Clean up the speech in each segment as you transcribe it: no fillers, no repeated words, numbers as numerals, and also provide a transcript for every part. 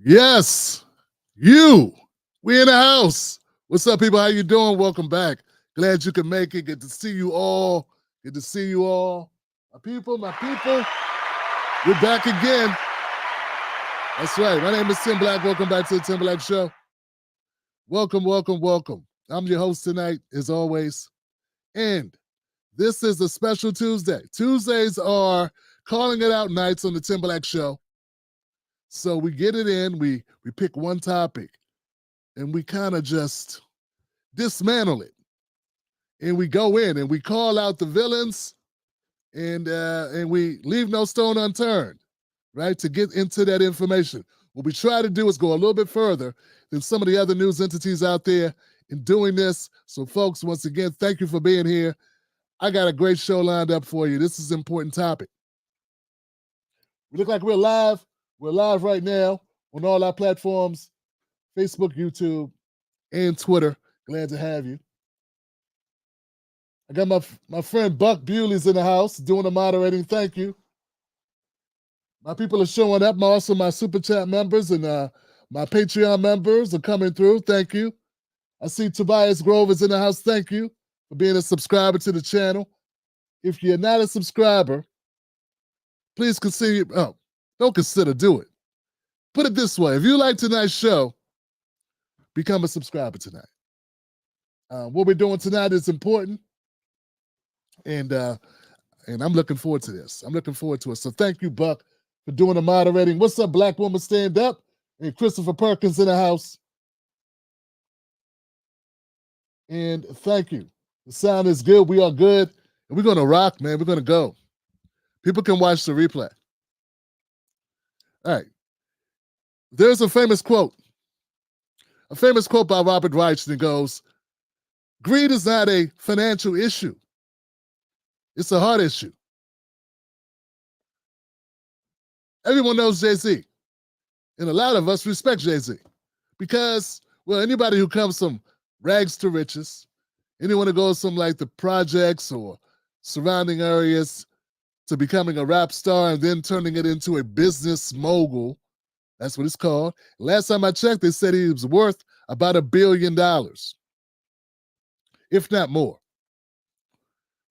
Yes, you. We in the house. What's up, people? How you doing? Welcome back. Glad you can make it. Good to see you all. Good to see you all. My people, we're back again. That's right. My name is Tim Black. Welcome back to the Tim Black Show. Welcome, welcome, welcome. I'm your host tonight, as always. And this is a special Tuesday. Tuesdays are calling it out nights on the Tim Black Show. So we get it in, we pick one topic, and we kind of just dismantle it. And we go in and we call out the villains, and we leave no stone unturned, right, to get into that information. What we try to do is go a little bit further than some of the other news entities out there in doing this. So, folks, once again, thank you for being here. I got a great show lined up for you. This is an important topic. We look like we're live. We're live right now on all our platforms, Facebook, YouTube, and Twitter. Glad to have you. I got my friend Buck Bewley's in the house doing the moderating. Thank you. My people are showing up. Also, my Super Chat members and my Patreon members are coming through. Thank you. I see Tobias Grove is in the house. Thank you for being a subscriber to the channel. If you're not a subscriber, please consider, don't consider, do it. Put it this way. If you like tonight's show, become a subscriber tonight. What we're doing tonight is important. And I'm looking forward to this. I'm looking forward to it. So thank you, Buck, for doing the moderating. What's up, Black Woman Stand Up? And Christopher Perkins in the house. And thank you. The sound is good. We are good. And we're going to rock, man. We're going to go. People can watch the replay. All right. There's a famous quote by Robert Reich that goes, greed is not a financial issue. It's a heart issue. Everyone knows Jay-Z. And a lot of us respect Jay-Z because, well, anybody who comes from rags to riches, anyone who goes from like the projects or surrounding areas to becoming a rap star and then turning it into a business mogul, that's what it's called. Last time I checked, they said he was worth about $1 billion, if not more.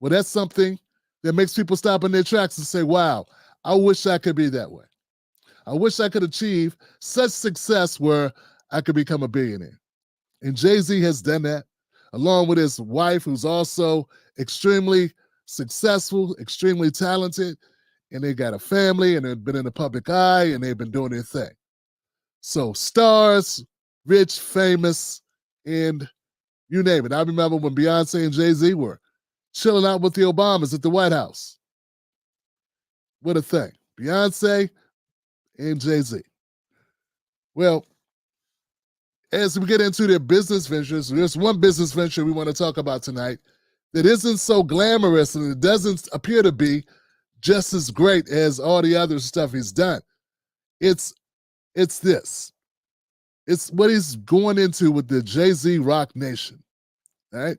Well, that's something that makes people stop in their tracks and say, wow, I wish I could be that way. I wish I could achieve such success where I could become a billionaire. And Jay-Z has done that, along with his wife, who's also extremely successful, extremely talented, and they got a family, and they've been in the public eye, and they've been doing their thing. So stars, rich, famous, and you name it. I remember when Beyonce and Jay-Z were chilling out with the Obamas at the White House. What a thing. Beyonce and Jay-Z. Well, as we get into their business ventures, there's one business venture we want to talk about tonight that isn't so glamorous and it doesn't appear to be just as great as all the other stuff he's done. It's this. It's what he's going into with the Jay-Z Rock Nation, right?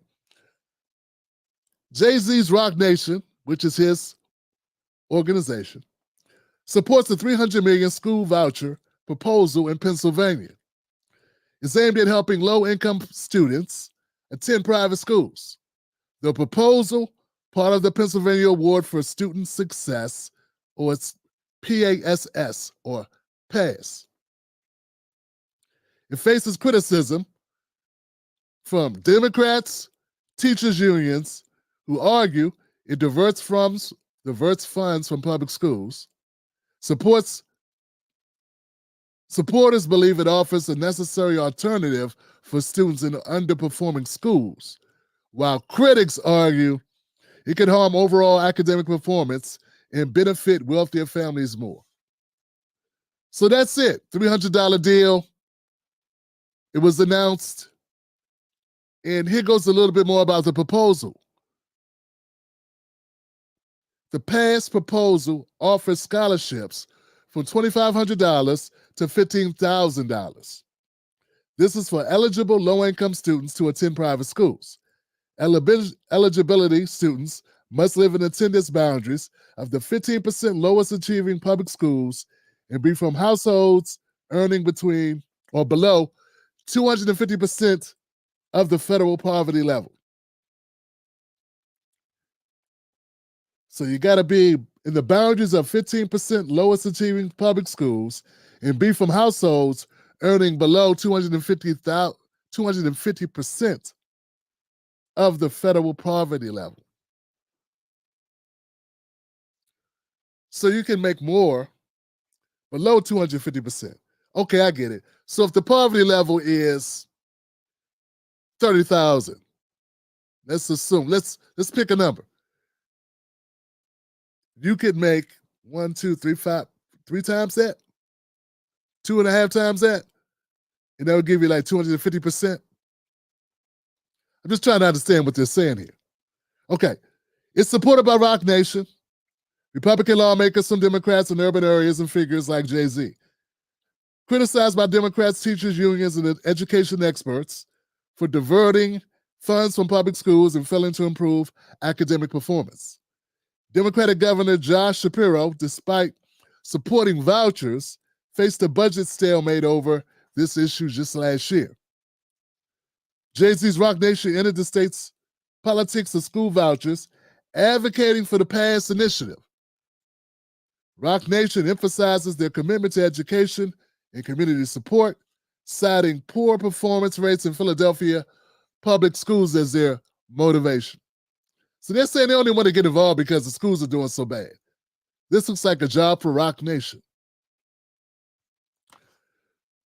Jay-Z's Rock Nation, which is his organization, supports the $300 million school voucher proposal in Pennsylvania. It's aimed at helping low-income students attend private schools. The proposal, part of the Pennsylvania Award for Student Success, or it's PASS, or PASS. It faces criticism from Democrats, teachers' unions, who argue it diverts funds from public schools. Supporters believe it offers a necessary alternative for students in underperforming schools, while critics argue it could harm overall academic performance and benefit wealthier families more. So that's it, $300 deal. It was announced, and here goes a little bit more about the proposal. The PASS proposal offers scholarships from $2,500 to $15,000. This is for eligible low-income students to attend private schools. Eligibility students must live in attendance boundaries of the 15% lowest achieving public schools and be from households earning between or below 250% of the federal poverty level. So you got to be in the boundaries of 15% lowest achieving public schools and be from households earning below 250% of the federal poverty level. So you can make more below 250%. Okay, I get it. So if the poverty level is 30,000, let's assume, let's pick a number. You could make 1, 2, 3, 5, 3 times that, 2.5 times that, and that would give you like 250%. I'm just trying to understand what they're saying here. Okay, it's supported by Roc Nation, Republican lawmakers, some Democrats in urban areas, and figures like Jayz. Criticized by Democrats, teachers, unions, and education experts for diverting funds from public schools and failing to improve academic performance. Democratic Governor Josh Shapiro, despite supporting vouchers, faced a budget stalemate over this issue just last year. Jayz's Roc Nation entered the state's politics of school vouchers, advocating for the PASS initiative. Roc Nation emphasizes their commitment to education and community support, citing poor performance rates in Philadelphia public schools as their motivation. So they're saying they only want to get involved because the schools are doing so bad. This looks like a job for Roc Nation.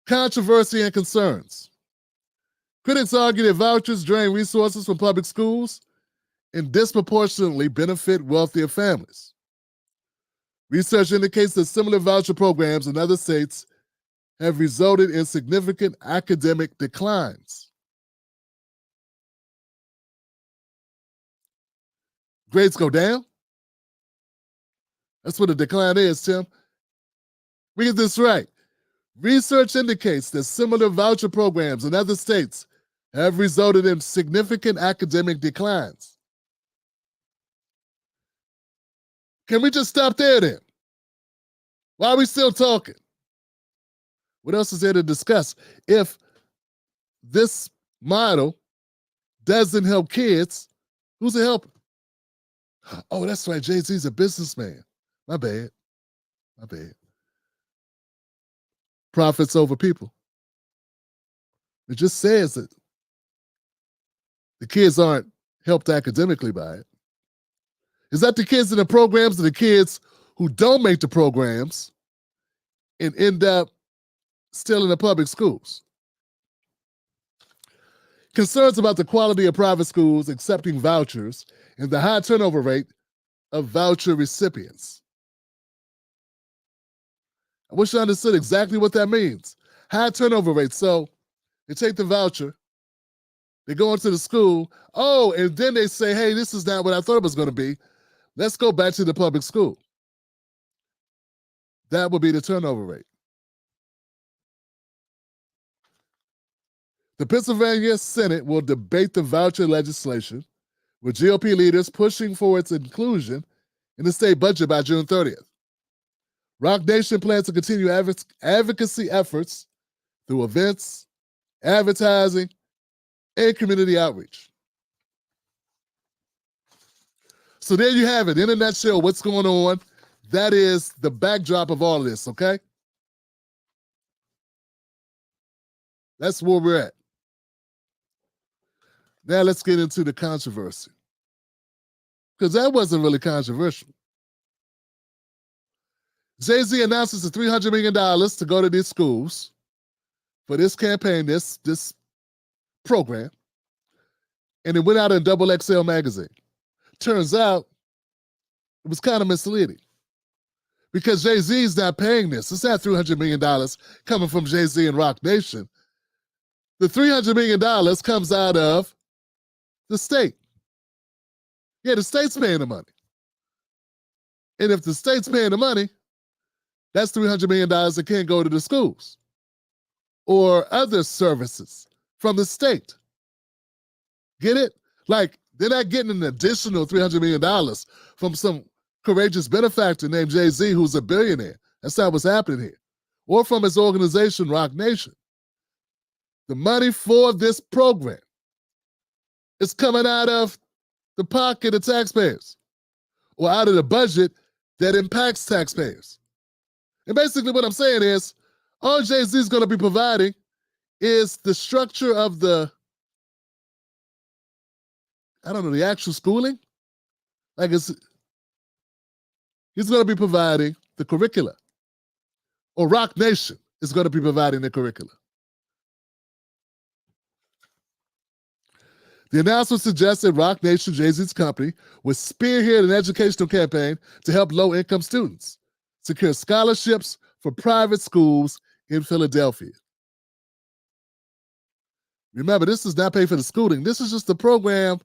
Controversy and concerns. Critics argue that vouchers drain resources from public schools and disproportionately benefit wealthier families. Research indicates that similar voucher programs in other states have resulted in significant academic declines. Grades go down? That's what a decline is, Tim. We get this right. Research indicates that similar voucher programs in other states have resulted in significant academic declines. Can we just stop there then? Why are we still talking? What else is there to discuss? If this model doesn't help kids, who's it helping? Oh, that's right, Jay-Z's a businessman. My bad. Profits over people. It just says that the kids aren't helped academically by it. Is that the kids in the programs or the kids who don't make the programs and end up still in the public schools? Concerns about the quality of private schools accepting vouchers and the high turnover rate of voucher recipients. I wish I understood exactly what that means. High turnover rate. So they take the voucher, they go into the school, and then they say, hey, this is not what I thought it was going to be. Let's go back to the public school. That would be the turnover rate. The Pennsylvania Senate will debate the voucher legislation, with GOP leaders pushing for its inclusion in the state budget by June 30th. Roc Nation plans to continue advocacy efforts through events, advertising, and community outreach. So there you have it. In a nutshell, what's going on. That is the backdrop of all of this, okay? That's where we're at. Now let's get into the controversy. Because that wasn't really controversial. Jay-Z announces the $300 million to go to these schools for this campaign, this program, and it went out in Double XL magazine. Turns out it was kind of misleading because Jay-Z's not paying this. It's not $300 million coming from Jay-Z and Roc Nation. The $300 million comes out of the state. Yeah, the state's paying the money. And if the state's paying the money, that's $300 million that can't go to the schools or other services from the state. Get it? Like, they're not getting an additional $300 million from some courageous benefactor named Jay-Z who's a billionaire. That's not what's happening here. or from its organization, Rock Nation. The money for this program is coming out of the pocket of taxpayers or out of the budget that impacts taxpayers. And basically what I'm saying is, all Jayz is going to be providing is the structure of the actual schooling. Like he's going to be providing the curricula. Or Rock Nation is going to be providing the curricula. The announcement suggests that Rock Nation, Jay-Z's company, would spearhead an educational campaign to help low-income students secure scholarships for private schools in Philadelphia. Remember, this does not pay for the schooling. This is just the program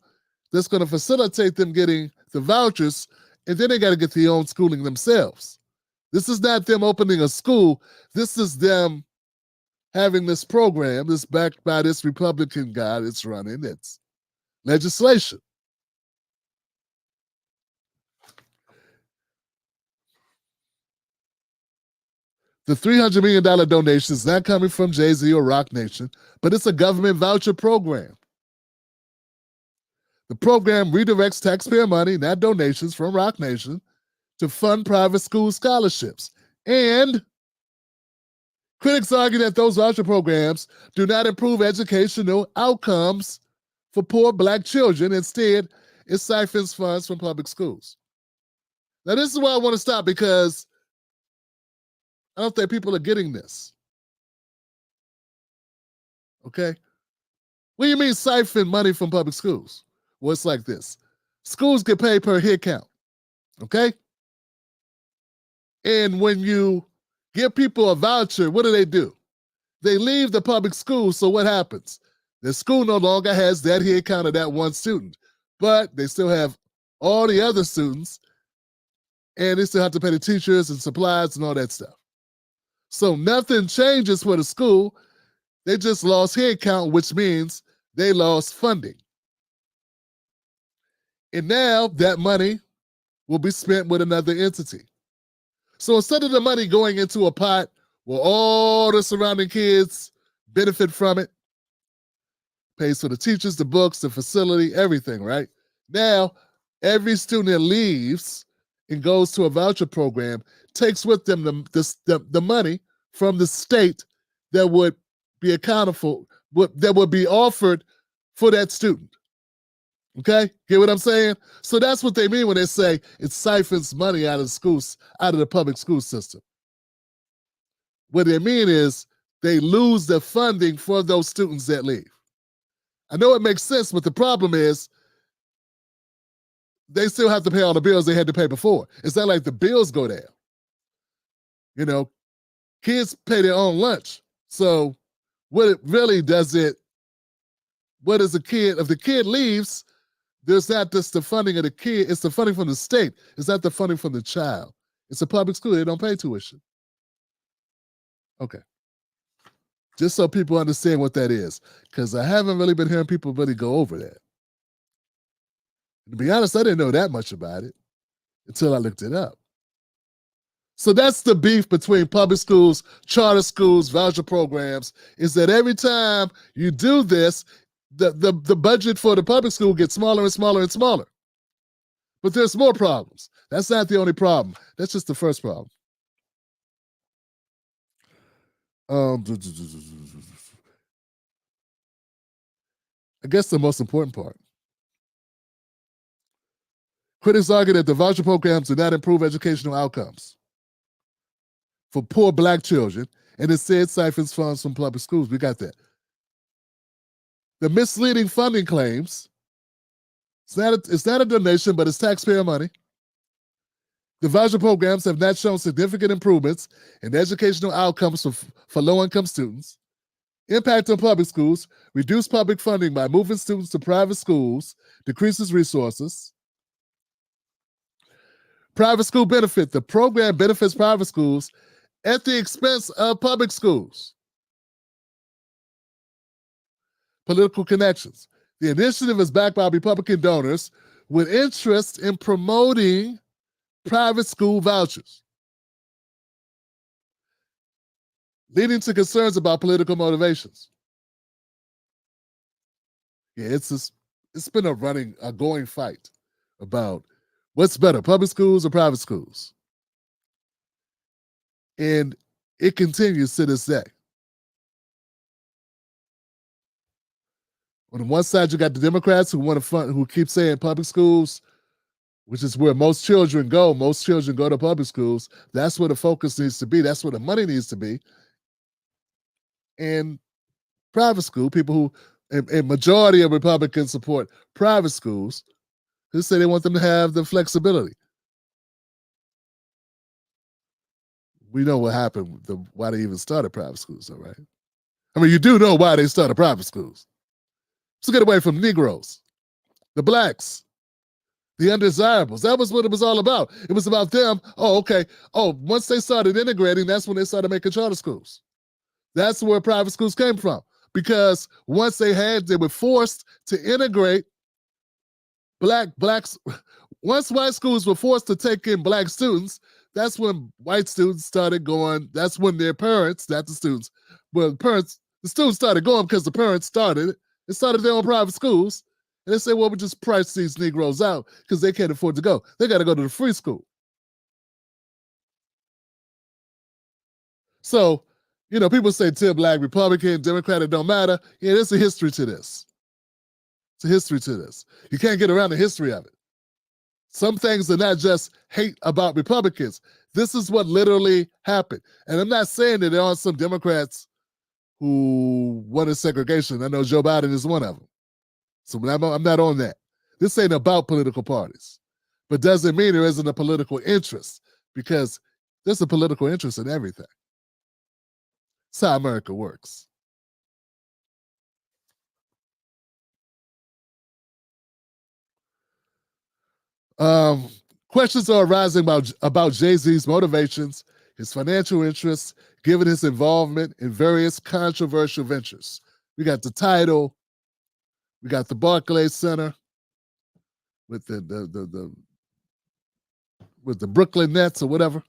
that's going to facilitate them getting the vouchers, and then they got to get their own schooling themselves. This is not them opening a school. This is them having this program that's backed by this Republican guy that's running its legislation. The $300 million donation is not coming from Jay-Z or Rock Nation, but it's a government voucher program. The program redirects taxpayer money, not donations, from Rock Nation to fund private school scholarships. And critics argue that those voucher programs do not improve educational outcomes for poor Black children. Instead, it siphons funds from public schools. Now, this is why I want to stop, because I don't think people are getting this. Okay? What do you mean siphon money from public schools? Well, it's like this. Schools get paid per head count. Okay? And when you give people a voucher, what do? They leave the public school, so what happens? The school no longer has that head count of that one student, but they still have all the other students, and they still have to pay the teachers and supplies and all that stuff. So nothing changes for the school. They just lost head count, which means they lost funding. And now that money will be spent with another entity. So instead of the money going into a pot where all the surrounding kids benefit from it, pays for the teachers, the books, the facility, everything, right? Now, every student that leaves and goes to a voucher program takes with them the money from the state that would be accountable, that would be offered for that student. Okay? Get what I'm saying? So that's what they mean when they say it siphons money out of the schools, out of the public school system. What they mean is they lose the funding for those students that leave. I know it makes sense, but the problem is they still have to pay all the bills they had to pay before. It's not like the bills go down. You know, kids pay their own lunch. So what it really does what is a kid, if the kid leaves, there's not just the funding of the kid, it's the funding from the state. It's not the funding from the child. It's a public school, they don't pay tuition. Okay. Just so people understand what that is, because I haven't really been hearing people really go over that. To be honest, I didn't know that much about it until I looked it up. So that's the beef between public schools, charter schools, voucher programs, is that every time you do this, the budget for the public school gets smaller and smaller and smaller. But there's more problems. That's not the only problem. That's just the first problem. I guess the most important part. Critics argue that the voucher programs do not improve educational outcomes for poor Black children, and instead siphons funds from public schools. We got that. The misleading funding claims, it's not a donation, but it's taxpayer money. The voucher programs have not shown significant improvements in educational outcomes for low-income students. Impact on public schools, reduce public funding by moving students to private schools, decreases resources. Private school benefit, the program benefits private schools at the expense of public schools. Political connections. The initiative is backed by Republican donors with interest in promoting private school vouchers. leading to concerns about political motivations. Yeah, it's been a going fight about what's better, public schools or private schools. And it continues to this day. On the one side, you got the Democrats who want to fund, who keep saying public schools, which is where most children go. Most children go to public schools. That's where the focus needs to be. That's where the money needs to be. And private school, people who, and majority of Republicans support private schools, who say they want them to have the flexibility. We know what happened, why they even started private schools, all right? I mean, you do know why they started private schools. To get away from Negroes, the blacks, the undesirables. That was what it was all about. It was about them. Oh, okay. Oh, once they started integrating, that's when they started making charter schools. That's where private schools came from. Because once they were forced to integrate blacks. Once white schools were forced to take in black students, that's when white students started going. That's when their parents, not the students, well, the students started going because the parents started it. It started their own private schools. And they said, well, we just price these Negroes out because they can't afford to go. They got to go to the free school. So, you know, people say Tim Black, Republican, Democrat, it don't matter. Yeah, there's a history to this. It's a history to this. You can't get around the history of it. Some things are not just hate about Republicans. This is what literally happened. And I'm not saying that there aren't some Democrats who wanted segregation. I know Joe Biden is one of them. So I'm not on that. This ain't about political parties. But doesn't mean there isn't a political interest, because there's a political interest in everything. That's how America works. Questions are arising about Jay-Z's motivations, his financial interests, given his involvement in various controversial ventures. We got the title, we got the Barclays Center with the Brooklyn Nets or whatever.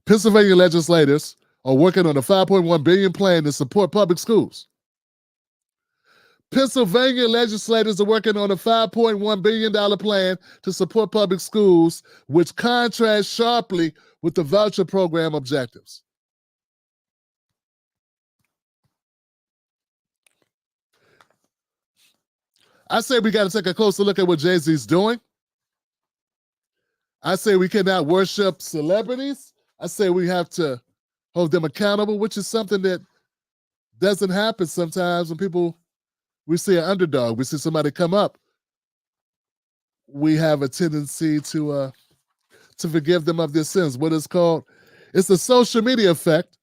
Pennsylvania legislators are working on a $5.1 billion plan to support public schools. Pennsylvania legislators are working on a $5.1 billion plan to support public schools, which contrasts sharply with the voucher program objectives. I say we got to take a closer look at what Jay-Z's doing. I say we cannot worship celebrities. I say we have to hold them accountable, which is something that doesn't happen sometimes when we see an underdog, we see somebody come up, we have a tendency to forgive them of their sins. What it's called? It's the social media effect.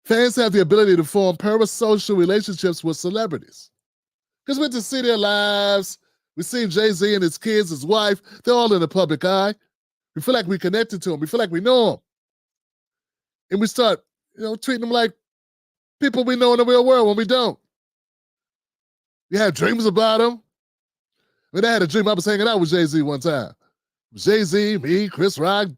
Fans have the ability to form parasocial relationships with celebrities. Because we get to see their lives. We've seen Jay-Z and his kids, his wife. They're all in the public eye. We feel like we're connected to them. We feel like we know them. And we start, treating them like people we know in the real world when we don't. You had dreams about them. I had a dream. I was hanging out with Jay-Z one time. Jay-Z, me, Chris Rock,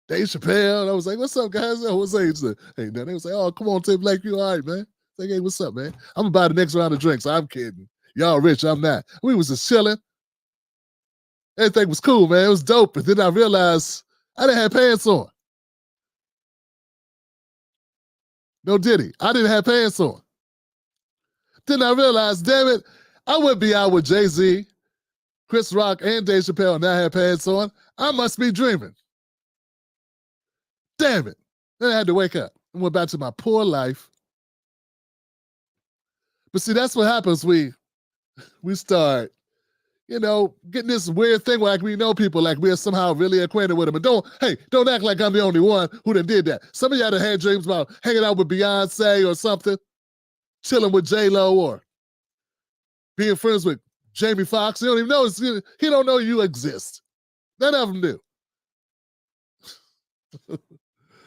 Dave Chappelle. And I was like, what's up, guys? I was saying, hey, now they was like, oh, come on, Tim Blake, you all right, man? Like, hey, what's up, man? I'm about the next round of drinks. I'm kidding. Y'all rich, I'm not. We was just chilling. Everything was cool, man. It was dope. And then I realized I didn't have pants on. No Diddy. I didn't have pants on. Then I realized, damn it, I wouldn't be out with Jay-Z, Chris Rock, and Dave Chappelle and I had pants on. I must be dreaming. Damn it. Then I had to wake up and went back to my poor life. But see, that's what happens. We start, getting this weird thing where like we know people, like we're somehow really acquainted with them. And don't act like I'm the only one who done did that. Some of y'all done had dreams about hanging out with Beyonce or something, chilling with J-Lo or being friends with Jamie Foxx. You don't even know, he don't know you exist. None of them do.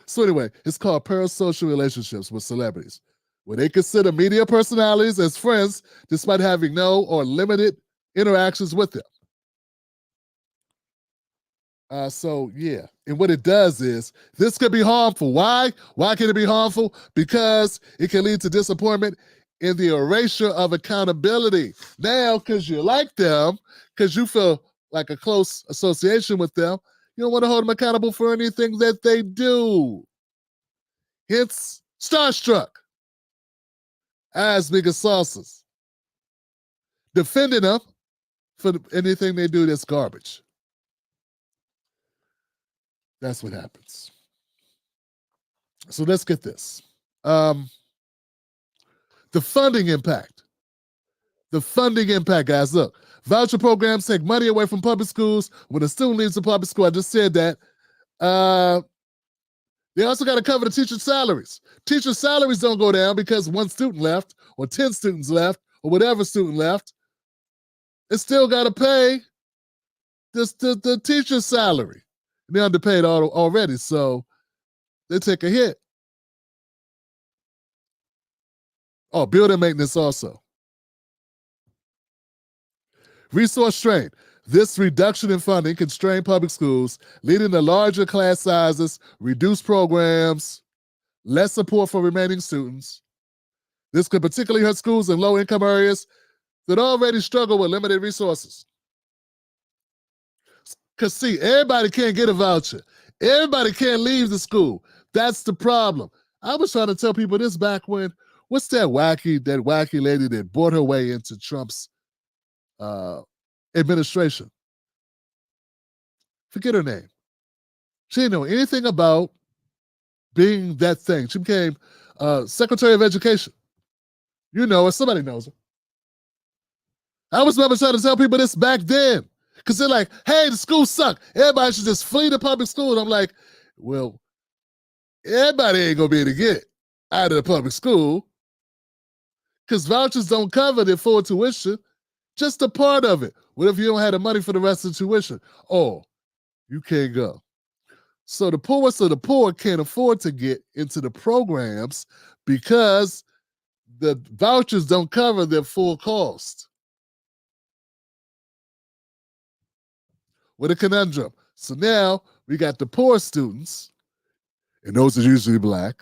So anyway, it's called parasocial relationships with celebrities, where they consider media personalities as friends despite having no or limited interactions with them. So yeah, and what it does is this could be harmful. Why? Why can it be harmful? Because it can lead to disappointment in the erasure of accountability. Now, because you like them, because you feel like a close association with them, you don't want to hold them accountable for anything that they do. Hence, starstruck as big as sauces, defending them for anything they do that's garbage. That's what happens. So let's get this. The funding impact. The funding impact, guys. Look, voucher programs take money away from public schools when a student leaves the public school. I just said that. They also got to cover the teacher's salaries. Teacher salaries don't go down because one student left or 10 students left or whatever student left. It's still got to pay the teacher's salary. They're underpaid already, so they take a hit. Oh, building maintenance also. Resource strain. This reduction in funding can strain public schools, leading to larger class sizes, reduced programs, less support for remaining students. This could particularly hurt schools in low-income areas that already struggle with limited resources. Because, see, everybody can't get a voucher. Everybody can't leave the school. That's the problem. I was trying to tell people this back when, what's that wacky lady that bought her way into Trump's administration? Forget her name. She didn't know anything about being that thing. She became Secretary of Education. You know her. Somebody knows her. I was remember trying to tell people this back then. Because they're like, hey, the schools suck. Everybody should just flee the public school. And I'm like, well, everybody ain't going to be able to get out of the public school because vouchers don't cover their full tuition, just a part of it. What if you don't have the money for the rest of the tuition? Oh, you can't go. So the poorest of the poor can't afford to get into the programs because the vouchers don't cover their full cost. What a conundrum. So now we got the poor students, and those are usually black,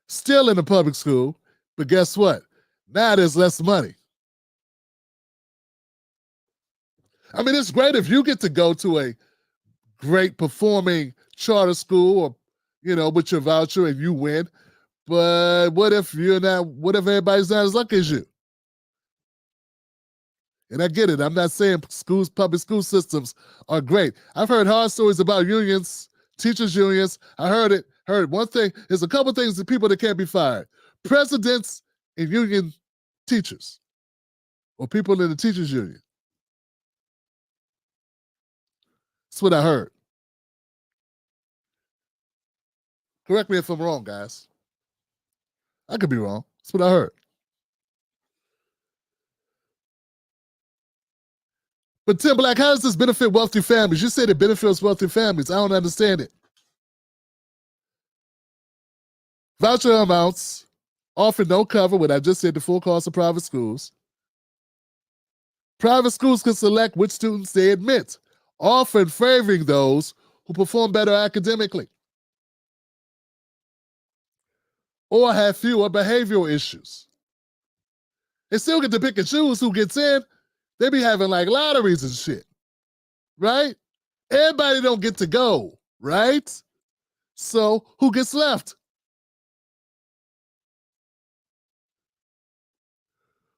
still in the public school, but guess what? Now there's less money. I mean, it's great if you get to go to a great performing charter school or, you know, with your voucher and you win. But what if everybody's not as lucky as you? And I get it. I'm not saying public school systems are great. I've heard horror stories about unions, teachers' unions. I heard one thing. There's a couple things that people that can't be fired. Presidents and union teachers or people in the teachers' union. That's what I heard. Correct me if I'm wrong, guys. I could be wrong. That's what I heard. But Tim Black, how does this benefit wealthy families? You said it benefits wealthy families. I don't understand it. Voucher amounts often don't cover what I just said, the full cost of private schools. Private schools can select which students they admit, often favoring those who perform better academically or have fewer behavioral issues. They still get to pick and choose who gets in. They be having like lotteries and shit, right? Everybody don't get to go, right? So who gets left?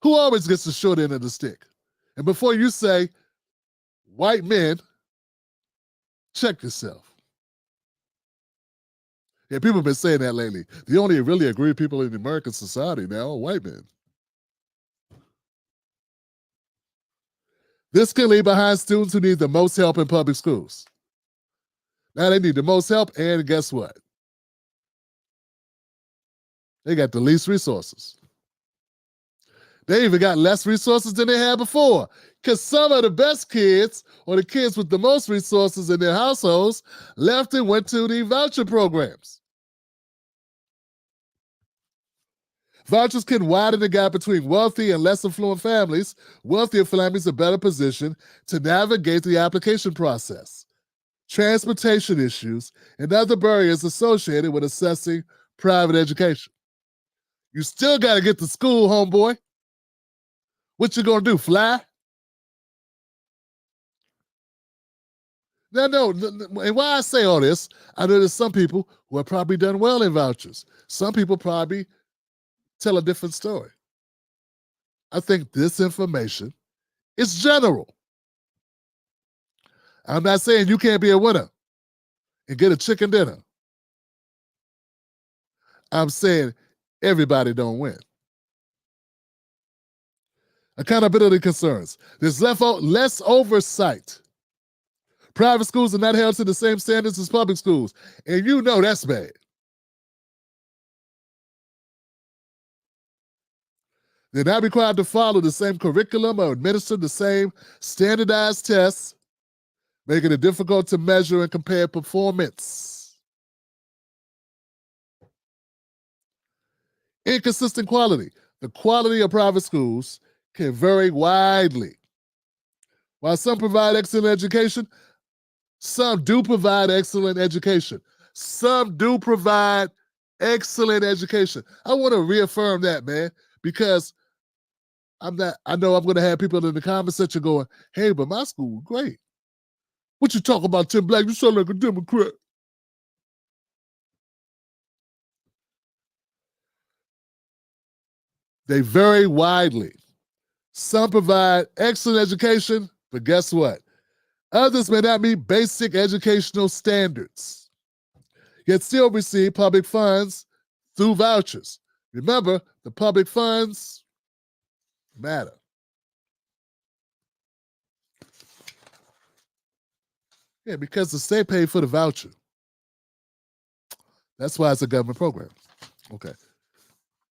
Who always gets the short end of the stick? And before you say, white men, check yourself. Yeah, people have been saying that lately. The only really agreed people in American society now are white men. This can leave behind students who need the most help in public schools. Now they need the most help, and guess what? They got the least resources. They even got less resources than they had before because some of the best kids or the kids with the most resources in their households left and went to the voucher programs. Vouchers can widen the gap between wealthy and less affluent families. Wealthier families are better positioned to navigate the application process, transportation issues, and other barriers associated with assessing private education. You still got to get to school, homeboy. What you gonna do, fly? No. And why I say all this, I know there's some people who have probably done well in vouchers. Some people probably tell a different story. I think this information is general. I'm not saying you can't be a winner and get a chicken dinner. I'm saying everybody don't win. Accountability concerns. There's less oversight. Private schools are not held to the same standards as public schools, and you know that's bad. They're not required to follow the same curriculum or administer the same standardized tests, making it difficult to measure and compare performance. Inconsistent quality. The quality of private schools can vary widely. While some provide excellent education, some do provide excellent education. Some do provide excellent education. I want to reaffirm that, man, because I know I'm going to have people in the comment section going, hey, but my school was great. What you talk about, Tim Black? You sound like a Democrat. They vary widely. Some provide excellent education, but guess what? Others may not meet basic educational standards, yet still receive public funds through vouchers. Remember, the public funds matter. Yeah, because the state paid for the voucher. That's why it's a government program. Okay.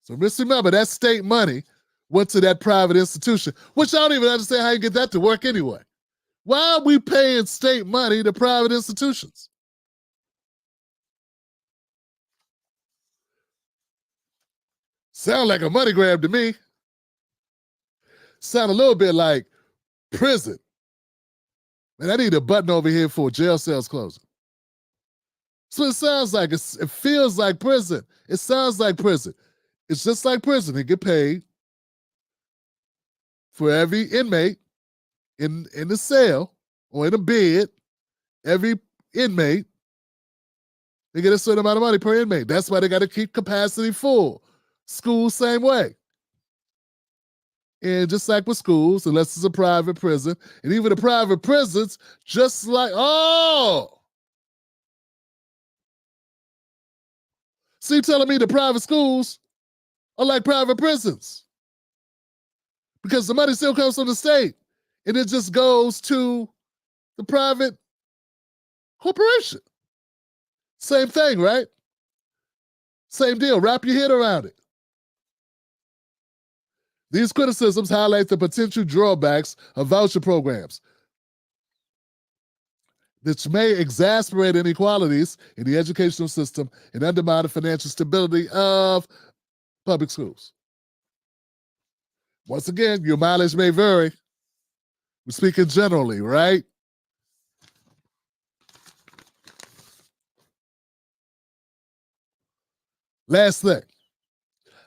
So just remember, that state money went to that private institution, which I don't even understand how you get that to work anyway. Why are we paying state money to private institutions? Sound like a money grab to me. Sound a little bit like prison. Man, I need a button over here for jail cells closing. So it sounds like. It feels like prison. It sounds like prison. It's just like prison. They get paid for every inmate in the cell or in a bed. Every inmate, they get a certain amount of money per inmate. That's why they got to keep capacity full. School, same way. And just like with schools, unless it's a private prison, and even the private prisons, just like, so you telling me the private schools are like private prisons? Because the money still comes from the state, and it just goes to the private corporation. Same thing, right? Same deal. Wrap your head around it. These criticisms highlight the potential drawbacks of voucher programs, which may exacerbate inequalities in the educational system and undermine the financial stability of public schools. Once again, your mileage may vary. We're speaking generally, right? Last thing.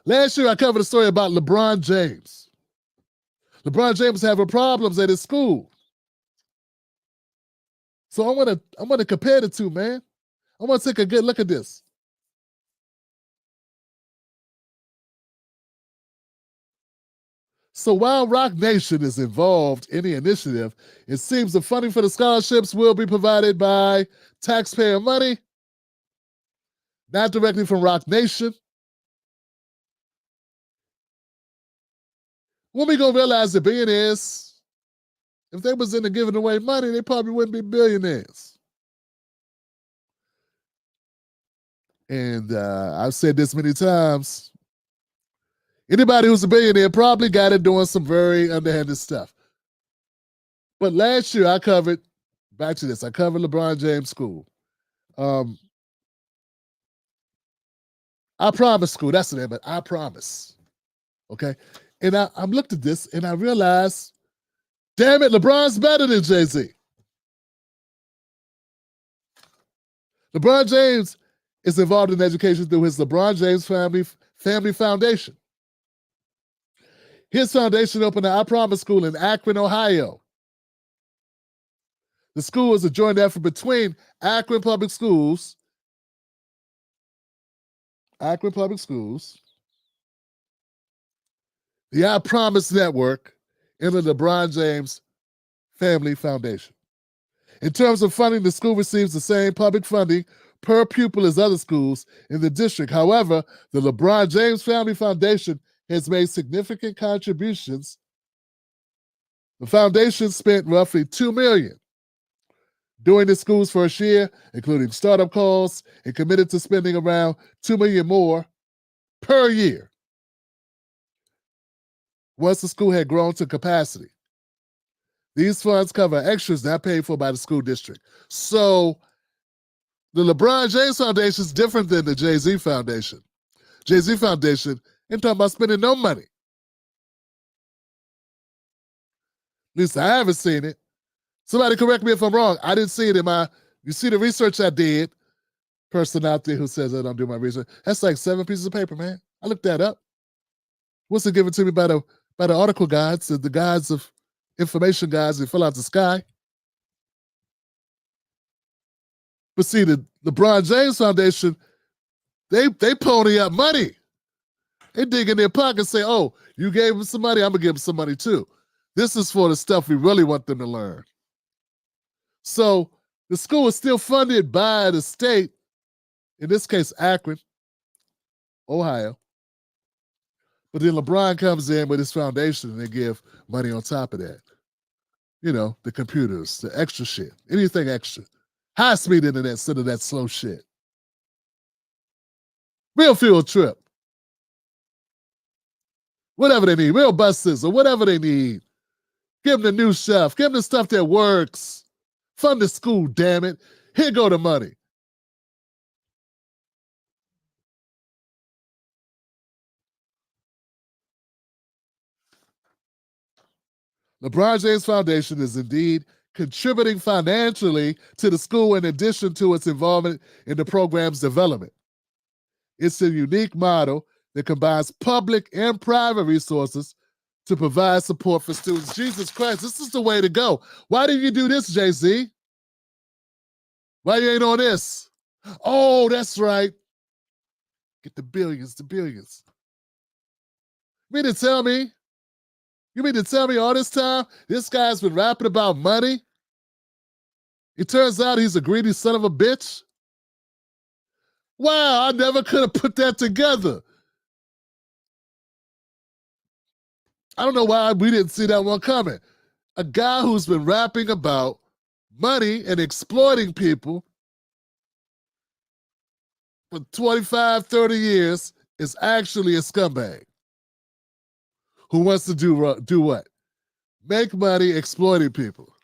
Last year, I covered a story about LeBron James. LeBron James having problems at his school. So I'm gonna compare the two, man. I want to take a good look at this. So while Rock Nation is involved in the initiative, it seems the funding for the scholarships will be provided by taxpayer money, not directly from Rock Nation. When we gonna realize that billionaires, if they was into giving away money, they probably wouldn't be billionaires. And I've said this many times. Anybody who's a billionaire probably got it doing some very underhanded stuff. But last year I covered, back to this, I covered LeBron James' school. I Promise School, that's the name, but I Promise. Okay. And I looked at this and I realized, damn it, LeBron's better than Jay-Z. LeBron James is involved in education through his LeBron James Family Foundation. His foundation opened the I Promise School in Akron, Ohio. The school is a joint effort between Akron Public Schools, the I Promise Network, and the LeBron James Family Foundation. In terms of funding, the school receives the same public funding per pupil as other schools in the district. However, the LeBron James Family Foundation has made significant contributions. The foundation spent roughly $2 million during the school's first year, including startup costs, and committed to spending around $2 million more per year once the school had grown to capacity. These funds cover extras not paid for by the school district. So the LeBron James Foundation is different than the Jay-Z Foundation. Jay-Z Foundation ain't talking about spending no money. At least I haven't seen it. Somebody correct me if I'm wrong. I didn't see it in you see the research I did. Person out there who says I don't do my research. That's like 7 pieces of paper, man. I looked that up. What's it given to me by the article guides, the guides of information guides that fill out the sky? But see, the LeBron James Foundation, they pony up money. They dig in their pocket and say, oh, you gave them some money, I'm going to give them some money too. This is for the stuff we really want them to learn. So the school is still funded by the state, in this case, Akron, Ohio. But then LeBron comes in with his foundation and they give money on top of that. You know, the computers, the extra shit, anything extra. High-speed internet instead of that slow shit. Real field trip. Whatever they need, real buses or whatever they need. Give them the new stuff. Give them the stuff that works. Fund the school, damn it. Here go the money. LeBron James Foundation is indeed contributing financially to the school in addition to its involvement in the program's development. It's a unique model that combines public and private resources to provide support for students. Jesus Christ, this is the way to go. Why didn't you do this, Jay-Z? Why you ain't on this? Oh, that's right. Get the billions, the billions. You mean to tell me all this time this guy's been rapping about money? It turns out he's a greedy son of a bitch? Wow, I never could have put that together. I don't know why we didn't see that one coming. A guy who's been rapping about money and exploiting people for 25, 30 years is actually a scumbag who wants to do what? Make money exploiting people.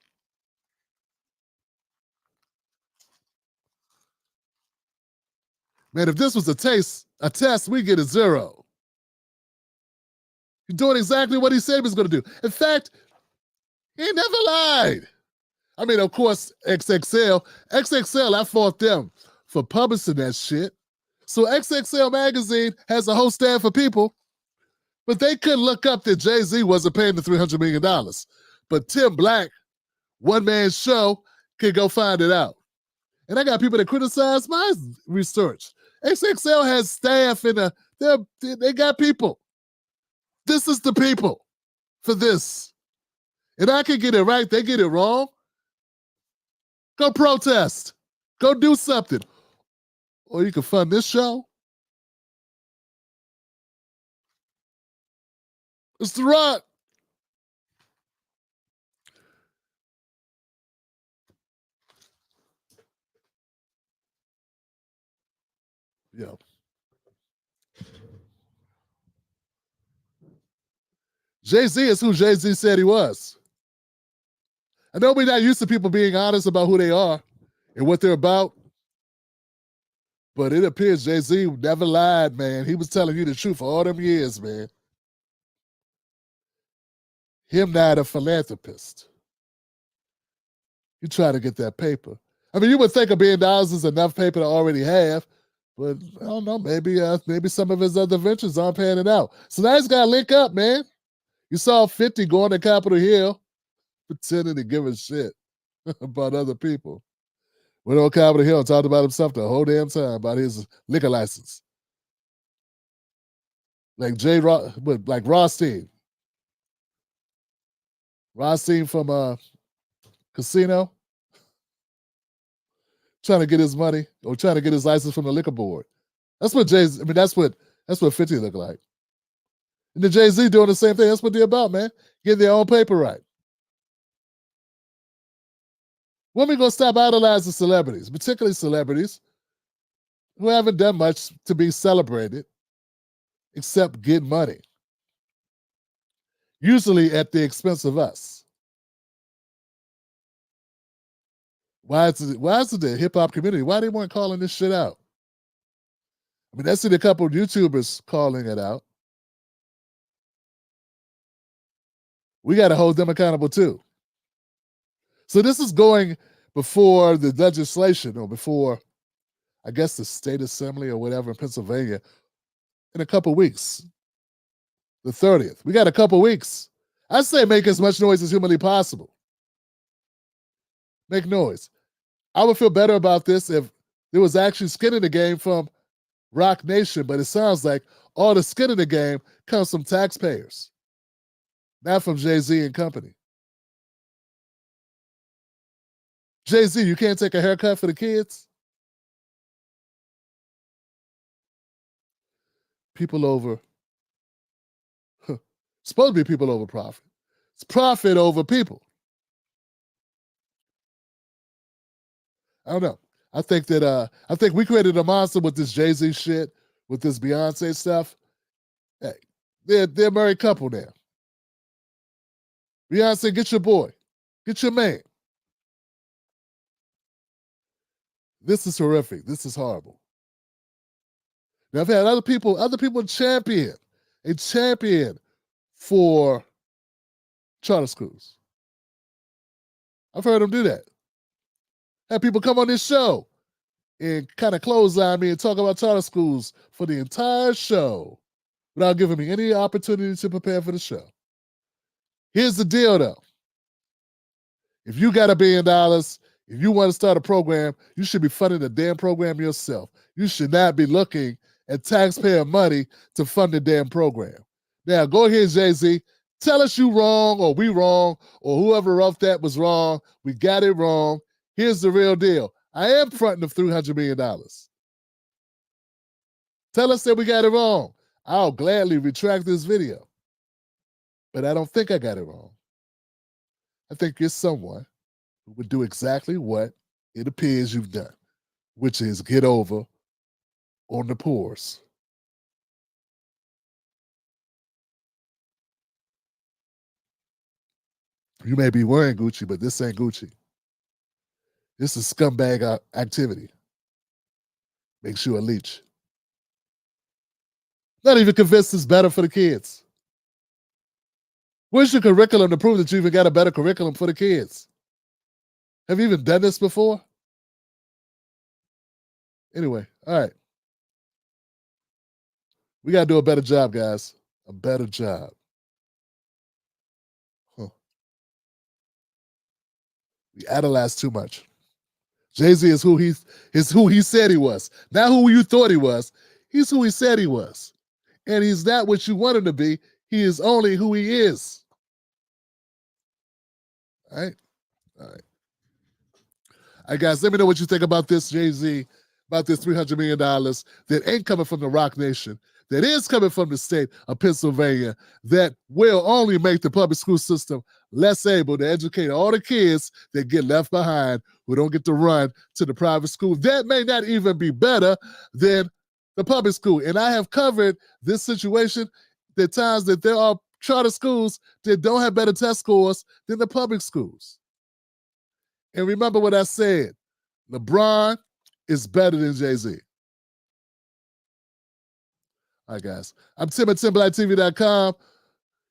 Man, if this was a test, we get a 0. He's doing exactly what he said he was going to do. In fact, he never lied. I mean, of course, XXL, I fought them for publishing that shit. So XXL magazine has a whole staff of people, but they couldn't look up that Jay-Z wasn't paying the $300 million. But Tim Black, one-man show, can go find it out. And I got people that criticize my research. XXL has staff they got people. This is the people for this. And I can get it right, they get it wrong. Go protest. Go do something. Or you can fund this show. It's The Rock. Yeah. Jay-Z is who Jay-Z said he was. I know we're not used to people being honest about who they are and what they're about, but it appears Jay-Z never lied, man. He was telling you the truth for all them years, man. Him not a philanthropist. You try to get that paper. I mean, you would think $1 billion is enough paper to already have, but I don't know. Maybe some of his other ventures aren't panning out. So now he's got to link up, man. You saw 50 going to Capitol Hill, pretending to give a shit about other people. Went on Capitol Hill and talked about himself the whole damn time about his liquor license. Like like Rothstein. Rothstein from Casino, trying to get his money or trying to get his license from the liquor board. That's what Jayz, I mean, that's what 50 look like. And the Jay-Z doing the same thing. That's what they're about, man. Getting their own paper right. When we gonna stop idolizing celebrities, particularly celebrities who haven't done much to be celebrated except get money? Usually at the expense of us. Why is it the hip hop community? Why they weren't calling this shit out? I mean, I seen a couple of YouTubers calling it out. We got to hold them accountable too. So this is going before the legislation or before, I guess, the state assembly or whatever in Pennsylvania in a couple weeks. The 30th. We got a couple weeks. I say make as much noise as humanly possible. Make noise. I would feel better about this if there was actually skin in the game from Roc Nation, but it sounds like all the skin in the game comes from taxpayers, not from Jay-Z and company. Jay-Z, you can't take a haircut for the kids? People over, supposed to be people over profit. It's profit over people. I don't know. I think we created a monster with this Jay-Z shit, with this Beyonce stuff. Hey, they're a married couple now. Beyonce, get your boy. Get your man. This is horrific. This is horrible. Now, I've had other people champion for charter schools. I've heard them do that. Had people come on this show and kind of clothesline me and talk about charter schools for the entire show without giving me any opportunity to prepare for the show. Here's the deal, though. If you got $1 billion, if you want to start a program, you should be funding the damn program yourself. You should not be looking at taxpayer money to fund the damn program. Now, go ahead, Jay-Z. Tell us you wrong or we wrong or whoever wrote that was wrong. We got it wrong. Here's the real deal. I am fronting of $300 million. Tell us that we got it wrong. I'll gladly retract this video. But I don't think I got it wrong. I think you're someone who would do exactly what it appears you've done, which is get over on the poors. You may be wearing Gucci, but this ain't Gucci. This is scumbag activity. Makes you a leech. Not even convinced it's better for the kids. Where's your curriculum to prove that you even got a better curriculum for the kids? Have you even done this before? Anyway, all right. We got to do a better job, guys. A better job. We idolize too much. Jay-Z is who he said he was. Not who you thought he was. He's who he said he was. And he's not what you want him to be. He is only who he is. All right? All right. All right, guys, let me know what you think about this, Jay-Z, about this $300 million that ain't coming from the Roc Nation, that is coming from the state of Pennsylvania, that will only make the public school system less able to educate all the kids that get left behind who don't get to run to the private school. That may not even be better than the public school. And I have covered this situation, the times that there are charter schools that don't have better test scores than the public schools. And remember what I said, LeBron is better than Jay-Z. All right, guys. I'm Tim at TimberLightTV.com.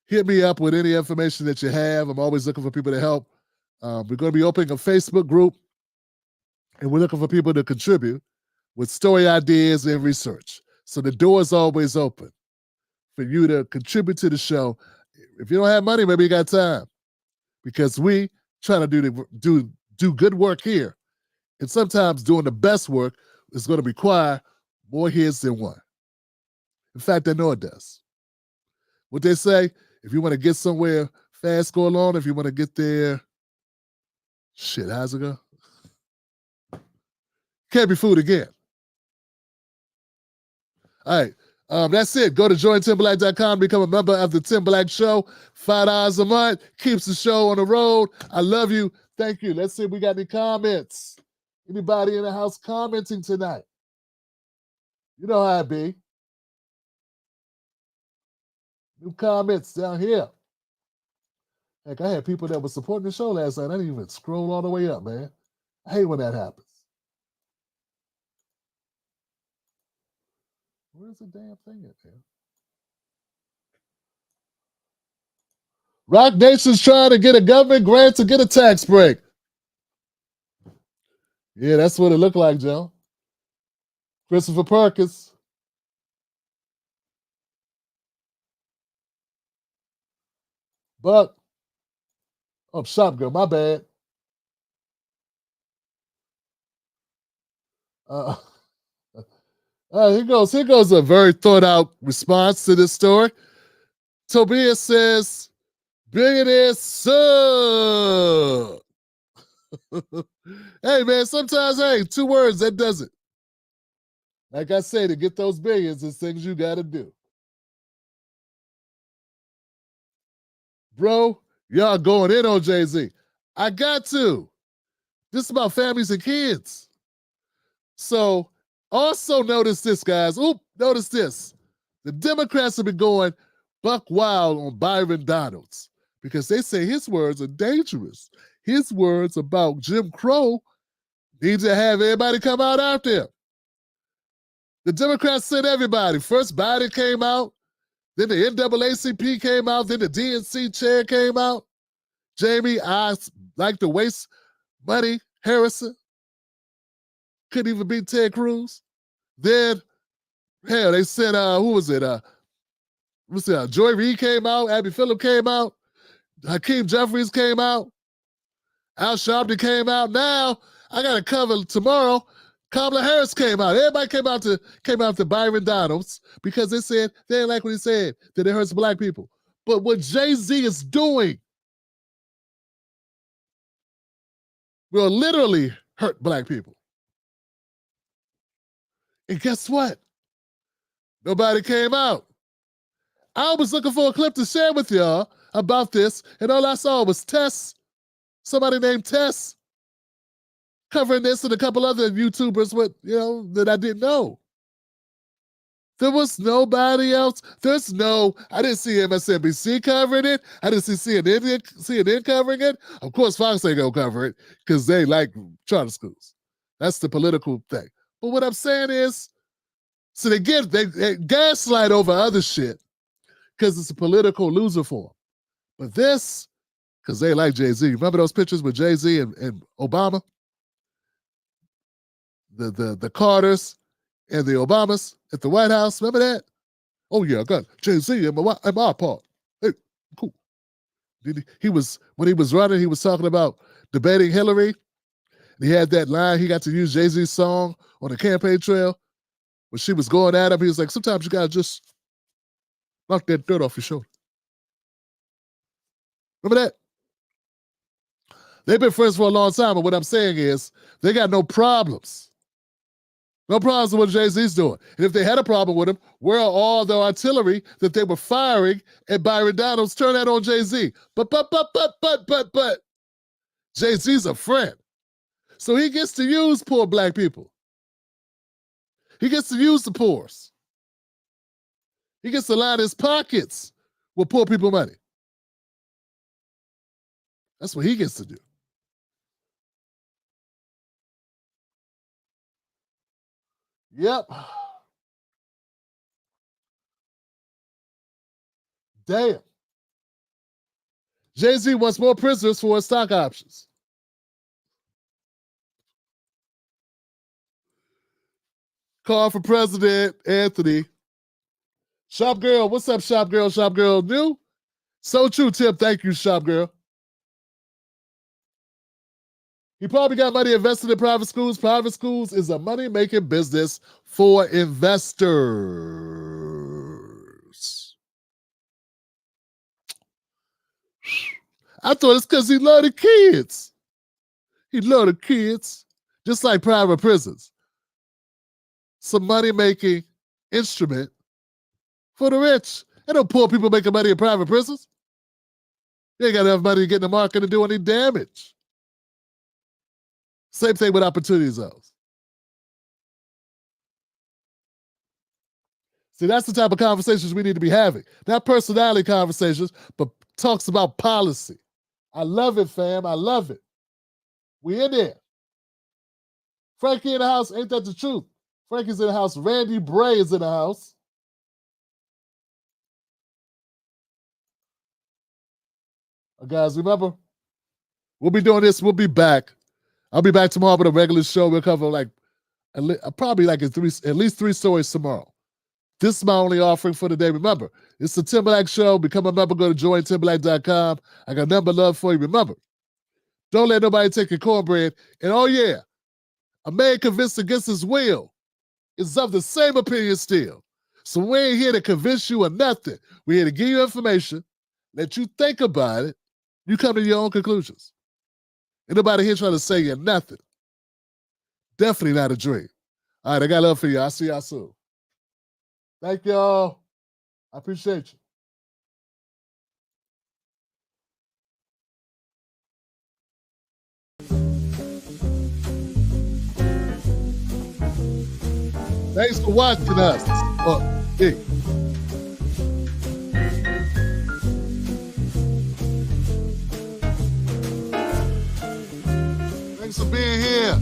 hit me up with any information that you have. I'm always looking for people to help. We're going to be opening a Facebook group, and we're looking for people to contribute with story ideas and research. So the door is always open for you to contribute to the show. If you don't have money, maybe you got time, because we try to do good work here. And sometimes doing the best work is going to require more heads than one. In fact, I know it does. What they say, if you want to get somewhere fast, go alone. If you want to get there, shit, how's it go? Can't be fooled again. All right. That's it. Go to jointimberlake.com, become a member of the Tim Black Show. $5 a month keeps the show on the road. I love you. Thank you. Let's see if we got any comments. Anybody in the house commenting tonight? You know how it be. New comments down here. Heck, I had people that were supporting the show last night. I didn't even scroll all the way up, man. I hate when that happens. Where's the damn thing at, man? Rock Nation's trying to get a government grant to get a tax break. Yeah, that's what it looked like, Joe. Christopher Perkins. Buck. Oh, shop girl, my bad. Here goes a very thought out response to this story. Tobias says, billionaires suck. Hey, man, sometimes, hey, 2 words, that does it. Like I say, to get those billions, there's things you got to do. Bro, y'all going in on Jay-Z. I got to. This is about families and kids. So also notice this, guys. Notice this. The Democrats have been going buck wild on Byron Donalds because they say his words are dangerous. His words about Jim Crow need to have everybody come out there. The Democrats sent everybody. First Biden came out, then the NAACP came out, then the DNC chair came out. Jamie, I like to waste money. Harrison couldn't even beat Ted Cruz. Then, hell, they sent, who was it? Joy Reid came out, Abby Phillip came out, Hakeem Jeffries came out, Al Sharpton came out. Now, I got to cover tomorrow. Kamala Harris came out. Everybody came out to Byron Donalds because they said they didn't like what he said, that it hurts black people. But what Jay-Z is doing will literally hurt black people. And guess what? Nobody came out. I was looking for a clip to share with y'all about this, and all I saw was Tess, somebody named Tess, covering this, and a couple other YouTubers that I didn't know. There was nobody else. I didn't see MSNBC covering it. I didn't see CNN covering it. Of course, Fox ain't gonna cover it because they like charter schools. That's the political thing. But what I'm saying is, so they gaslight over other shit because it's a political loser for them. But this, because they like Jay-Z. Remember those pictures with Jay-Z and Obama? The Carters and the Obamas at the White House. Remember that? Oh, yeah, I got Jay-Z in my part. Hey, cool. When he was running, he was talking about debating Hillary. And he had that line. He got to use Jay-Z's song on the campaign trail. When she was going at him, he was like, sometimes you got to just knock that dirt off your shoulder. Remember that? They've been friends for a long time, but what I'm saying is they got no problems. No problems with what Jay-Z's doing. And if they had a problem with him, where are all the artillery that they were firing at Byron Donalds? Turn that on Jay-Z. But. Jay-Z's a friend. So he gets to use poor black people. He gets to use the poors. He gets to line his pockets with poor people money. That's what he gets to do. Yep. Damn. Jay-Z wants more prisoners for his stock options. Call for President Anthony. Shop Girl, what's up, Shop Girl? Shop Girl new? So true, Tip. Thank you, Shop Girl. He probably got money invested in private schools. Private schools is a money-making business for investors. I thought it's because he loved the kids. He loved the kids, just like private prisons. Some money-making instrument for the rich. And no poor people making money in private prisons. They ain't got enough money to get in the market to do any damage. Same thing with opportunity zones. See, that's the type of conversations we need to be having. Not personality conversations, but talks about policy. I love it, fam. I love it. We in there. Frankie in the house. Ain't that the truth? Frankie's in the house. Randy Bray is in the house. Guys, remember, we'll be doing this. We'll be back. I'll be back tomorrow with a regular show. We'll cover probably at least 3 stories tomorrow. This is my only offering for the day. Remember, it's the Timberlake Show. Become a member. Go to jointimberlake.com. I got nothing but love for you. Remember, don't let nobody take your cornbread. And oh yeah, a man convinced against his will is of the same opinion still. So we ain't here to convince you of nothing. We're here to give you information, let you think about it. You come to your own conclusions. Ain't nobody here trying to say you nothing. Definitely not a dream. All right, I got love for you. I'll see y'all soon. Thank y'all. I appreciate you. Thanks for watching us. Hey. Thanks for being here.